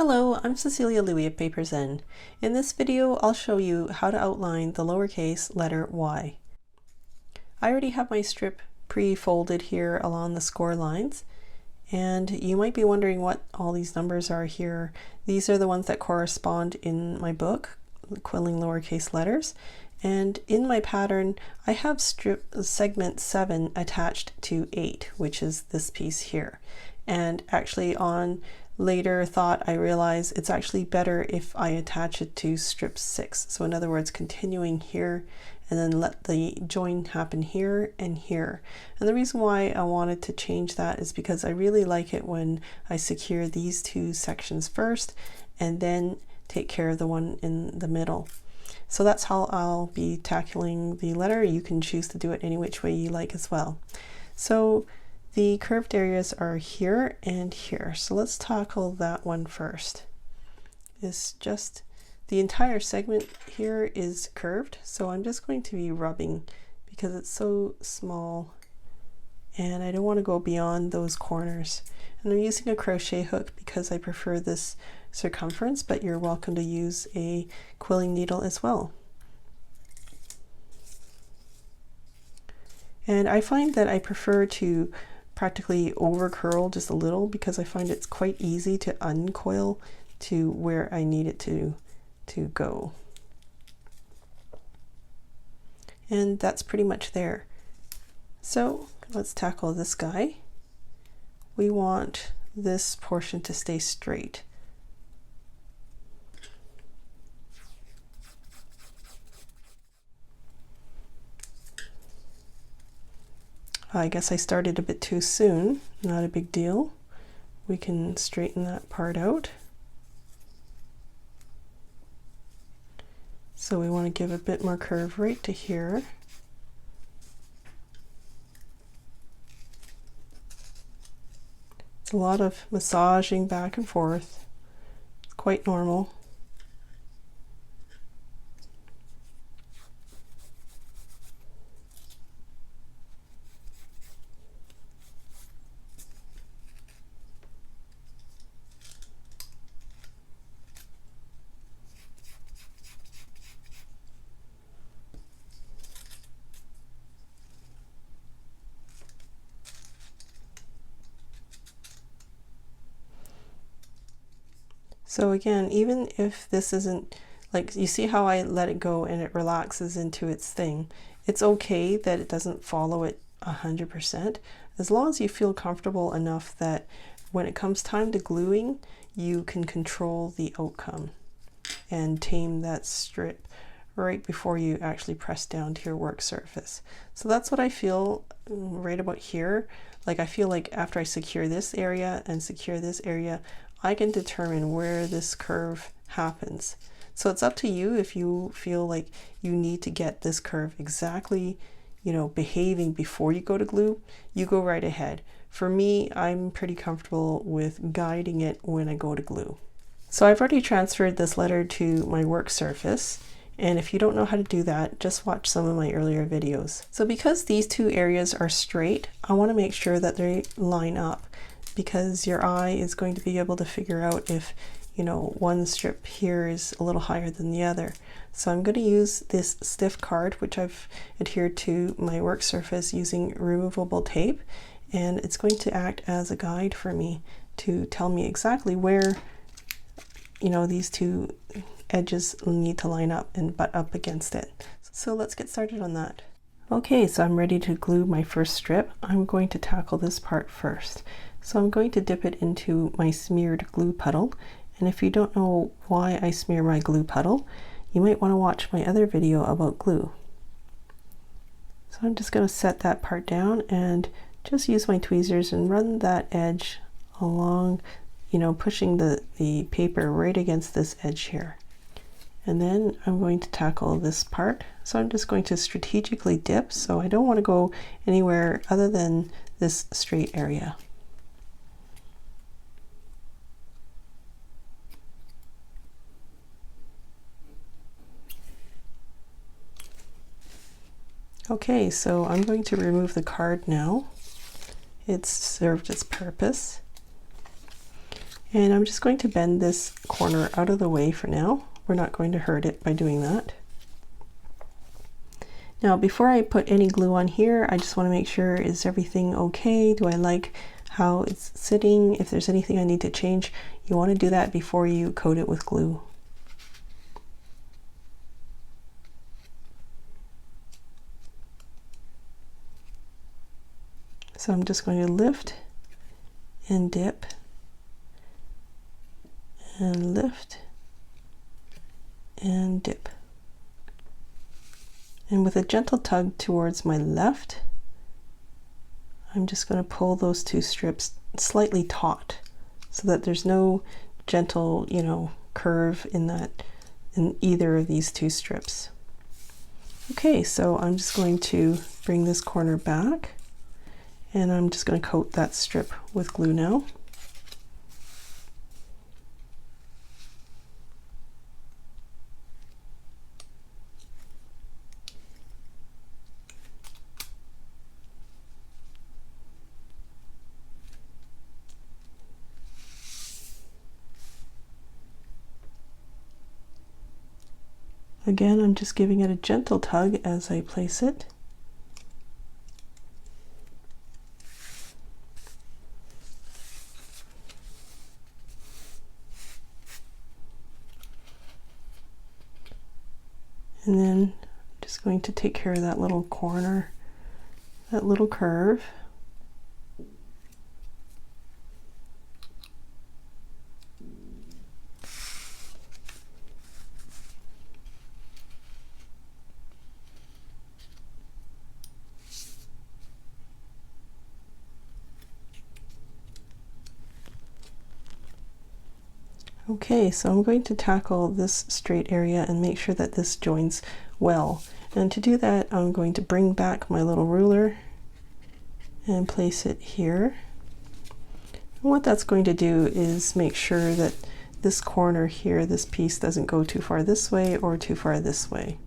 Hello, I'm Cecilia Louie of Paper Zen. In this video, I'll show you how to outline the lowercase letter Y. I already have my strip pre-folded here along the score lines, and you might be wondering what all these numbers are here. These are the ones that correspond in my book, Quilling Lowercase Letters, and in my pattern, I have strip segment 7 attached to 8, which is this piece here. And actually on later thought, I realized it's actually better if I attach it to strip 6. So in other words, continuing here and then let the join happen here and here. And the reason why I wanted to change that is because I really like it when I secure these two sections first and then take care of the one in the middle. So that's how I'll be tackling the letter. You can choose to do it any which way you like as well. So the curved areas are here and here. So let's tackle that one first. It's just the entire segment here is curved. So I'm just going to be rubbing because it's so small and I don't want to go beyond those corners. And I'm using a crochet hook because I prefer this circumference, but you're welcome to use a quilling needle as well. And I find that I prefer to practically over curl just a little because I find it's quite easy to uncoil to where I need it to go. And that's pretty much there. So let's tackle this guy. We want this portion to stay straight. I guess I started a bit too soon, not a big deal. We can straighten that part out. So we want to give a bit more curve right to here. It's a lot of massaging back and forth. It's quite normal. So again, even if this isn't, like, you see how I let it go and it relaxes into its thing, it's okay that it doesn't follow it 100%, as long as you feel comfortable enough that when it comes time to gluing, you can control the outcome and tame that strip right before you actually press down to your work surface. So that's what I feel right about here. Like, I feel like after I secure this area and secure this area, I can determine where this curve happens. So it's up to you if you feel like you need to get this curve exactly, behaving before you go to glue, you go right ahead. For me, I'm pretty comfortable with guiding it when I go to glue. So I've already transferred this letter to my work surface. And if you don't know how to do that, just watch some of my earlier videos. So because these two areas are straight, I want to make sure that they line up, because your eye is going to be able to figure out if, one strip here is a little higher than the other. So I'm going to use this stiff card, which I've adhered to my work surface using removable tape, and it's going to act as a guide for me to tell me exactly where, these two edges need to line up and butt up against it. So let's get started on that. Okay, so I'm ready to glue my first strip. I'm going to tackle this part first. So I'm going to dip it into my smeared glue puddle. And if you don't know why I smear my glue puddle, you might want to watch my other video about glue. So I'm just going to set that part down and just use my tweezers and run that edge along, pushing the paper right against this edge here. And then I'm going to tackle this part. So I'm just going to strategically dip, so I don't want to go anywhere other than this straight area. Okay, so I'm going to remove the card now. It's served its purpose. And I'm just going to bend this corner out of the way for now. We're not going to hurt it by doing that. Now, before I put any glue on here, I just want to make sure, is everything okay? Do I like how it's sitting? If there's anything I need to change, you want to do that before you coat it with glue. So I'm just going to lift and dip and lift and dip. And with a gentle tug towards my left, I'm just going to pull those two strips slightly taut so that there's no gentle, curve in either of these two strips. Okay, so I'm just going to bring this corner back, and I'm just going to coat that strip with glue now. Again, I'm just giving it a gentle tug as I place it. And then I'm just going to take care of that little corner, that little curve. Okay, so I'm going to tackle this straight area and make sure that this joins well. And to do that, I'm going to bring back my little ruler and place it here. And what that's going to do is make sure that this corner here, this piece, doesn't go too far this way or too far this way.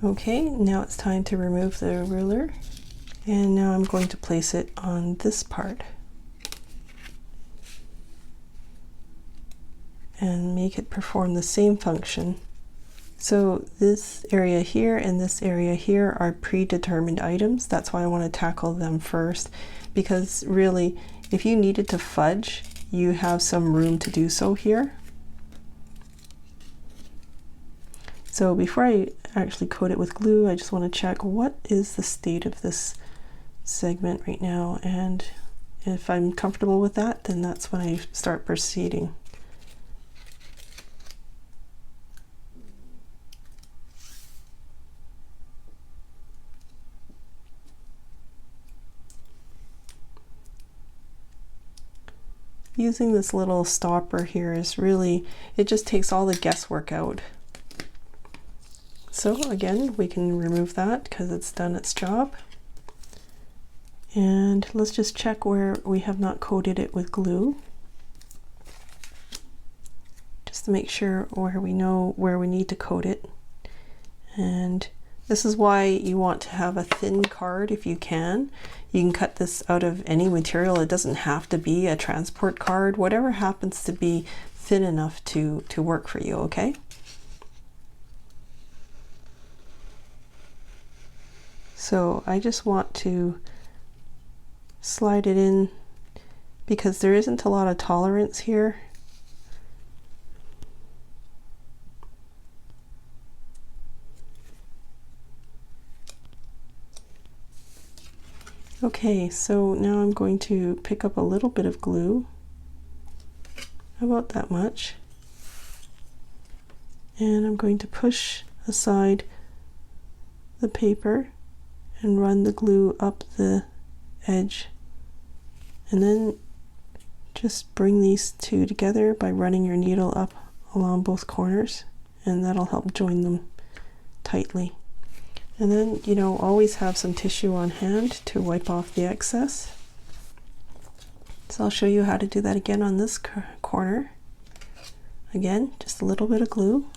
Okay, now it's time to remove the ruler, and now I'm going to place it on this part and make it perform the same function. So this area here and this area here are predetermined items. That's why I want to tackle them first, because really, if you needed to fudge, you have some room to do so here. So before I actually coat it with glue, I just want to check what is the state of this segment right now, and if I'm comfortable with that, then that's when I start proceeding. Using this little stopper here is really, it just takes all the guesswork out. So again, we can remove that because it's done its job. And let's just check where we have not coated it with glue, just to make sure where we know where we need to coat it. And this is why you want to have a thin card if you can. You can cut this out of any material. It doesn't have to be a transport card, whatever happens to be thin enough to work for you, okay? So I just want to slide it in because there isn't a lot of tolerance here. Okay, so now I'm going to pick up a little bit of glue, about that much, and I'm going to push aside the paper and run the glue up the edge, and then just bring these two together by running your needle up along both corners, and that'll help join them tightly. And then, you know, always have some tissue on hand to wipe off the excess. So I'll show you how to do that again on this corner. Again, just a little bit of glue,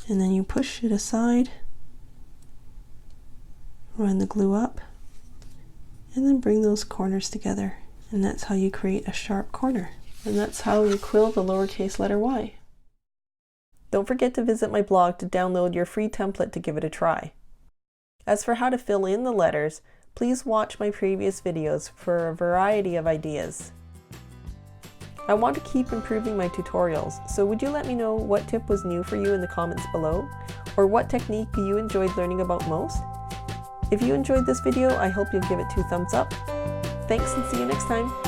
and then you push it aside, run the glue up, and then bring those corners together. And that's how you create a sharp corner. And that's how you quill the lowercase letter Y. Don't forget to visit my blog to download your free template to give it a try. As for how to fill in the letters, please watch my previous videos for a variety of ideas. I want to keep improving my tutorials, so would you let me know what tip was new for you in the comments below, or what technique you enjoyed learning about most? If you enjoyed this video, I hope you'll give it 2 thumbs up. Thanks and see you next time.